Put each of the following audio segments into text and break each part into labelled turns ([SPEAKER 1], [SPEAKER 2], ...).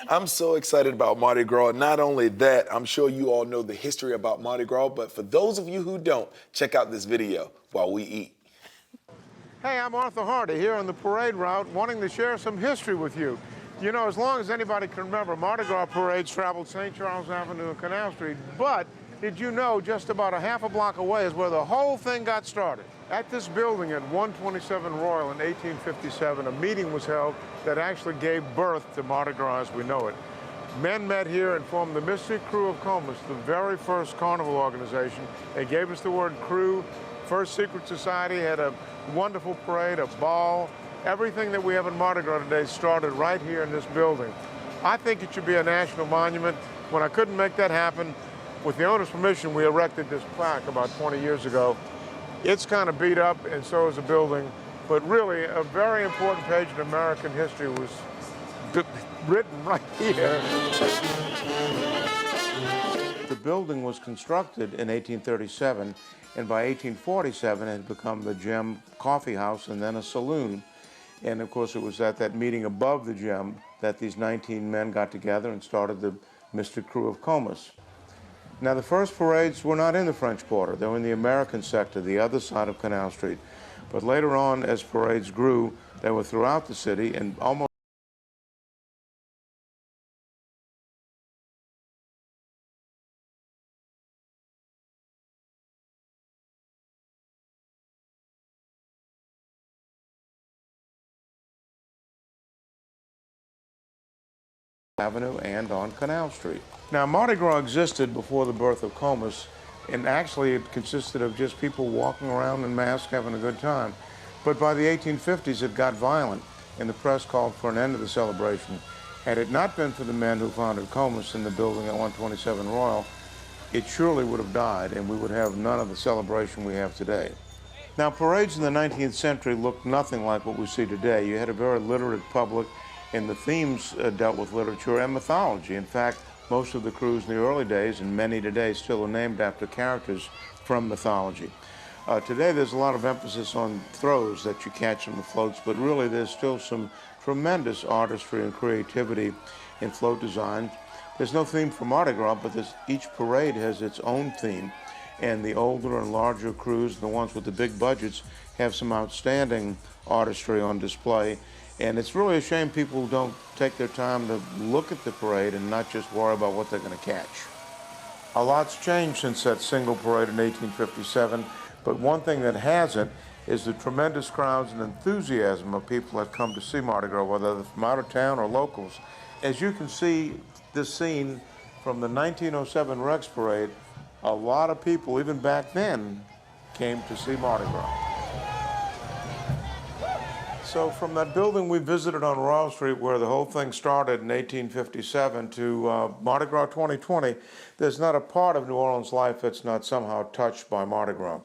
[SPEAKER 1] I'm so excited about Mardi Gras. Not only that, I'm sure you all know the history about Mardi Gras, but for those of you who don't, check out this video while we eat.
[SPEAKER 2] Hey, I'm Arthur Hardy here on the parade route, wanting to share some history with you. You know, as long as anybody can remember, Mardi Gras parades traveled St. Charles Avenue and Canal Street, but did you know just about a half a block away is where the whole thing got started? At this building at 127 Royal in 1857, a meeting was held that actually gave birth to Mardi Gras as we know it. Men met here and formed the Mystic Crew of Comus, the very first carnival organization. They gave us the word crew. First secret society had a wonderful parade, a ball. Everything that we have in Mardi Gras today started right here in this building. I think it should be a national monument. When I couldn't make that happen, with the owner's permission, we erected this plaque about 20 years ago. It's kind of beat up, and so is the building. But really, a very important page in American history was written right here. The building was constructed in 1837, and by 1847, it had become the Gem Coffee House and then a saloon. And of course, it was at that meeting above the Gem that these 19 men got together and started the Mystic Crew of Comus. Now, the first parades were not in the French Quarter. They were in the American sector, the other side of Canal Street. But later on, as parades grew, they were throughout the city and almost Avenue and on Canal Street. Now, Mardi Gras existed before the birth of Comus, and actually it consisted of just people walking around in masks having a good time. But by the 1850s, it got violent, and the press called for an end to the celebration. Had it not been for the men who founded Comus in the building at 127 Royal, it surely would have died, and we would have none of the celebration we have today. Now, parades in the 19th century looked nothing like what we see today. You had a very literate public, and the themes dealt with literature and mythology. In fact, most of the crews in the early days, and many today, still are named after characters from mythology. Today, there's a lot of emphasis on throws that you catch on the floats, but really there's still some tremendous artistry and creativity in float design. There's no theme for Mardi Gras, but each parade has its own theme, and the older and larger crews, the ones with the big budgets, have some outstanding artistry on display. And it's really a shame people don't take their time to look at the parade and not just worry about what they're going to catch. A lot's changed since that single parade in 1857, but one thing that hasn't is the tremendous crowds and enthusiasm of people that come to see Mardi Gras, whether they're from out of town or locals. As you can see this scene from the 1907 Rex Parade, a lot of people, even back then, came to see Mardi Gras. So from that building we visited on Royal Street where the whole thing started in 1857 to Mardi Gras 2020, there's not a part of New Orleans life that's not somehow touched by Mardi Gras.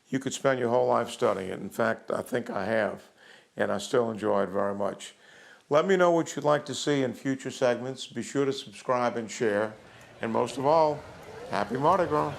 [SPEAKER 2] You could spend your whole life studying it. In fact, I think I have, and I still enjoy it very much. Let me know what you'd like to see in future segments. Be sure to subscribe and share. And most of all, happy Mardi Gras.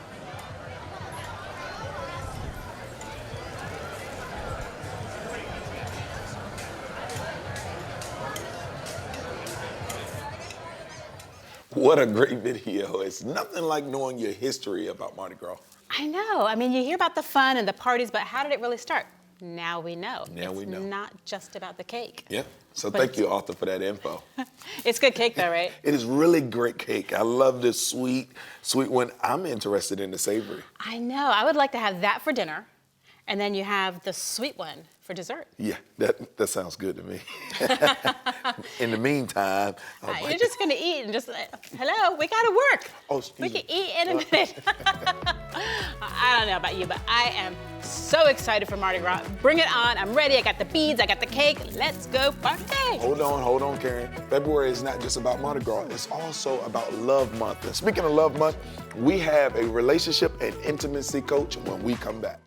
[SPEAKER 1] What a great video. It's nothing like knowing your history about Mardi Gras.
[SPEAKER 3] I know. I mean, you hear about the fun and the parties, but how did it really start? Now we know.
[SPEAKER 1] Now we know.
[SPEAKER 3] It's not just about the cake.
[SPEAKER 1] Yeah. So thank you, Arthur, for that info.
[SPEAKER 3] It's good cake, though, right?
[SPEAKER 1] It is really great cake. I love this sweet one. I'm interested in the savory.
[SPEAKER 3] I know. I would like to have that for dinner, and then you have the sweet one for dessert.
[SPEAKER 1] Yeah, that sounds good to me. In the meantime,
[SPEAKER 3] you're just gonna eat and just, hello, we gotta work.
[SPEAKER 1] Oh, excuse
[SPEAKER 3] we
[SPEAKER 1] me.
[SPEAKER 3] can eat in a minute. I don't know about you, but I am so excited for Mardi Gras. Bring it on, I'm ready. I got the beads, I got the cake. Let's go party.
[SPEAKER 1] Hold on, Karen. February is not just about Mardi Gras, it's also about Love Month. And speaking of Love Month, we have a relationship and intimacy coach when we come back.